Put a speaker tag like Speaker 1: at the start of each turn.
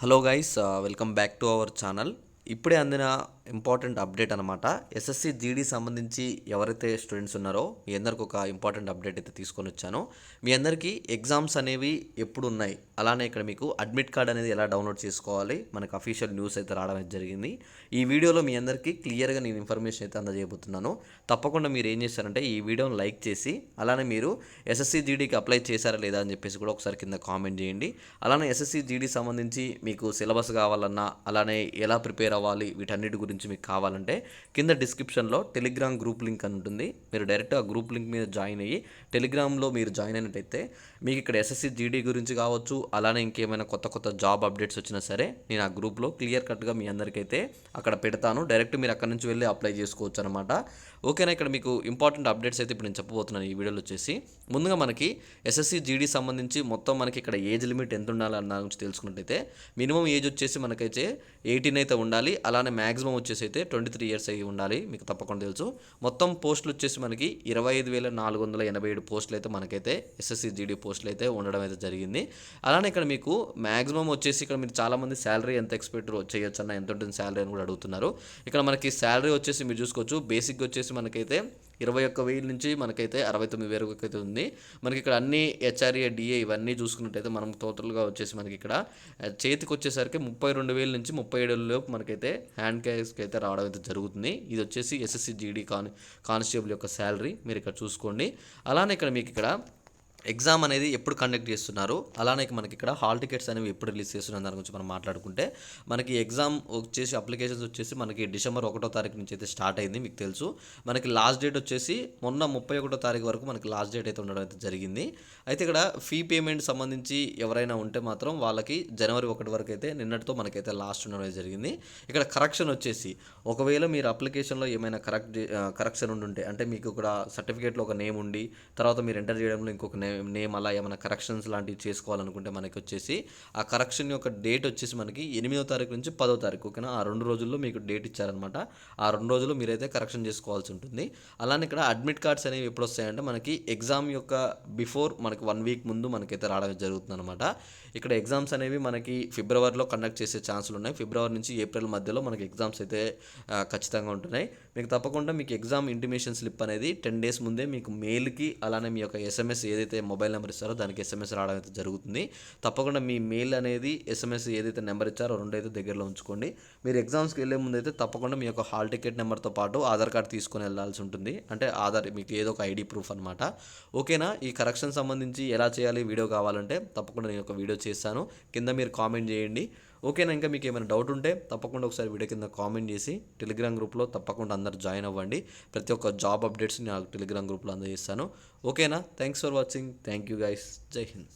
Speaker 1: Hello guys, welcome back to our channel. ఇప్పుడే అందిన important update అనమాట. ఎస్ఎస్సి జీడీ సంబంధించి ఎవరైతే స్టూడెంట్స్ ఉన్నారో మీ అందరికి ఒక ఇంపార్టెంట్ అప్డేట్ అయితే తీసుకొని వచ్చాను. మీ అందరికీ ఎగ్జామ్స్ అనేవి ఎప్పుడు ఉన్నాయి, అలానే ఇక్కడ మీకు అడ్మిట్ కార్డ్ అనేది ఎలా డౌన్లోడ్ చేసుకోవాలి, మనకు అఫీషియల్ న్యూస్ అయితే రావడం అయితే జరిగింది. ఈ వీడియోలో మీ అందరికీ క్లియర్గా నేను ఇన్ఫర్మేషన్ అయితే అందజేయబోతున్నాను. తప్పకుండా మీరు ఏం చేస్తారంటే ఈ వీడియోని లైక్ చేసి, అలానే మీరు ఎస్ఎస్సి జీడీకి అప్లై చేశారా లేదా అని చెప్పేసి కూడా ఒకసారి కింద కామెంట్ చేయండి. అలానే ఎస్ఎస్సి జీడీ సంబంధించి మీకు సిలబస్ కావాలన్నా, అలానే ఎలా ప్రిపేర్ అవ్వాలి, వీటన్నిటి గురించి మీకు కావాలంటే కింద డిస్క్రిప్షన్లో టెలిగ్రామ్ గ్రూప్ లింక్ అని ఉంటుంది. మీరు డైరెక్ట్ ఆ గ్రూప్ లింక్ మీద జాయిన్ అయ్యి టెలిగ్రామ్లో మీరు జాయిన్ అయినట్టయితే మీకు ఇక్కడ ఎస్ఎస్సి జీడీ గురించి కావచ్చు, అలానే ఇంకేమైనా కొత్త కొత్త జాబ్ అప్డేట్స్ వచ్చినా సరే నేను ఆ గ్రూప్లో క్లియర్ కట్గా మీ అందరికైతే అక్కడ పెడతాను. డైరెక్ట్ మీరు అక్కడ నుంచి వెళ్ళి అప్లై చేసుకోవచ్చు అనమాట. ఓకేనా. ఇక్కడ మీకు ఇంపార్టెంట్ అప్డేట్స్ అయితే ఇప్పుడు నేను చెప్పబోతున్నాను ఈ వీడియోలో వచ్చేసి. ముందుగా మనకి ఎస్ఎస్సి జీడీ సంబంధించి మొత్తం మనకి ఇక్కడ ఏజ్ లిమిట్ ఎంత ఉండాలి అన్న గురించి తెలుసుకున్నట్టయితే మినిమం ఏజ్ వచ్చేసి మనకైతే 18 అయితే ఉండాలి. అలానే మ్యాక్సిమం వచ్చేసి అయితే 23 ఇయర్స్ అయ్యి ఉండాలి, మీకు తప్పకుండా తెలుసు. మొత్తం పోస్టులు వచ్చేసి మనకి 25,487 పోస్టులు అయితే మనకైతే ఎస్ఎస్సి జీడీ పోస్టులు అయితే ఉండడం అయితే జరిగింది. అలానే ఇక్కడ మీకు మ్యాక్సిమం వచ్చేసి ఇక్కడ మీరు చాలామంది శాలరీ ఎంత ఎక్స్పెక్ట్ చేయొచ్చు అన్న, ఎంత ఉంటుంది శాలరీ అని కూడా అడుగుతున్నారు. ఇక్కడ మనకి శాలరీ వచ్చేసి మీరు చూసుకోవచ్చు. బేసిక్ వచ్చేసి మనకైతే 21,000 నుంచి మనకైతే 69,000 వరకు అయితే ఉంది. మనకి ఇక్కడ అన్ని హెచ్ఆర్ఏ డిఏ ఇవన్నీ చూసుకున్నట్టయితే మనం టోటల్గా వచ్చేసి మనకి ఇక్కడ చేతికి వచ్చేసరికి 32,000 నుంచి 37,000 లోపు మనకైతే హ్యాండ్ క్యాష్కి అయితే రావడం అయితే జరుగుతుంది. ఇది వచ్చేసి ఎస్ఎస్సి జీడీ కానిస్టేబుల్ యొక్క శాలరీ మీరు ఇక్కడ చూసుకోండి. అలానే ఇక్కడ మీకు ఇక్కడ ఎగ్జామ్ అనేది ఎప్పుడు కండక్ట్ చేస్తున్నారు, అలానే మనకి ఇక్కడ హాల్ టికెట్స్ అనేవి ఎప్పుడు రిలీజ్ చేస్తున్నారు దాని గురించి మనం మాట్లాడుకుంటే, మనకి ఎగ్జామ్ వచ్చేసి అప్లికేషన్స్ వచ్చేసి మనకి డిసెంబర్ 1వ తారీఖు నుంచి అయితే స్టార్ట్ అయింది. మీకు తెలుసు మనకి లాస్ట్ డేట్ వచ్చేసి మొన్న 31వ తారీఖు వరకు మనకి లాస్ట్ డేట్ అయితే ఉండడం అయితే జరిగింది. అయితే ఇక్కడ ఫీ పేమెంట్ సంబంధించి ఎవరైనా ఉంటే మాత్రం వాళ్ళకి జనవరి 1 వరకు అయితే నిన్నటితో మనకైతే లాస్ట్ ఉండడం అయితే జరిగింది. ఇక్కడ కరెక్షన్ వచ్చేసి ఒకవేళ మీరు అప్లికేషన్లో ఏమైనా కరెక్షన్ ఉండుంటే, అంటే మీకు ఇక్కడ సర్టిఫికేట్లో ఒక నేమ్ ఉండి తర్వాత మీరు ఎంటర్ చేయడంలో ఇంకొక నేమ్ అలా ఏమైనా కరెక్షన్స్ లాంటివి చేసుకోవాలనుకుంటే మనకి వచ్చేసి ఆ కరెక్షన్ యొక్క డేట్ వచ్చేసి మనకి 8వ తారీఖు నుంచి 10వ తారీఖు, ఓకేనా. ఆ 2 రోజుల్లో మీకు డేట్ ఇచ్చారనమాట. ఆ 2 రోజుల్లో మీరైతే కరెక్షన్ చేసుకోవాల్సి ఉంటుంది. అలానే ఇక్కడ అడ్మిట్ కార్డ్స్ అనేవి ఎప్పుడు వస్తాయంటే మనకి ఎగ్జామ్ యొక్క బిఫోర్ మనకి 1 వీక్ ముందు మనకైతే రావడం జరుగుతుంది అనమాట. ఇక్కడ ఎగ్జామ్స్ అనేవి మనకి ఫిబ్రవరిలో కండక్ట్ చేసే ఛాన్సులు ఉన్నాయి. ఫిబ్రవరి నుంచి ఏప్రిల్ మధ్యలో మనకి ఎగ్జామ్స్ అయితే ఖచ్చితంగా ఉంటున్నాయి. మీకు తప్పకుండా మీకు ఎగ్జామ్ ఇంటిమేషన్ స్లిప్ అనేది 10 డేస్ ముందే మీకు మెయిల్కి, అలానే మీ యొక్క ఎస్ఎంఎస్ ఏదైతే మొబైల్ నెంబర్ ఇస్తారో దానికి ఎస్ఎంఎస్ రావడం అయితే జరుగుతుంది. తప్పకుండా మీ మెయిల్ అనేది ఎస్ఎంఎస్ ఏదైతే నెంబర్ ఇచ్చారో 2 అయితే దగ్గరలో ఉంచుకోండి. మీరు ఎగ్జామ్స్కి వెళ్ళే ముందు అయితే తప్పకుండా మీ యొక్క హాల్ టికెట్ నెంబర్తో పాటు ఆధార్ కార్డ్ తీసుకొని వెళ్ళాల్సి ఉంటుంది. అంటే ఆధార్ మీకు ఏదో ఒక ఐడి ప్రూఫ్ అనమాట. ఓకేనా. ఈ కరెక్షన్ సంబంధించి ఎలా చేయాలి వీడియో కావాలంటే తప్పకుండా నేను ఒక వీడియో చేస్తాను, కింద మీరు కామెంట్ చేయండి. ఓకేనా. ఇంకా మీకు ఏమైనా డౌట్ ఉంటే తప్పకుండా ఒకసారి వీడియో కింద కామెంట్ చేసి టెలిగ్రామ్ గ్రూప్లో తప్పకుండా అందరు జాయిన్ అవ్వండి. ప్రతి ఒక్క జాబ్ అప్డేట్స్ నేను టెలిగ్రామ్ గ్రూప్లో అందజేస్తాను. ఓకేనా. Thanks for watching. Thank you guys. జై హింద్.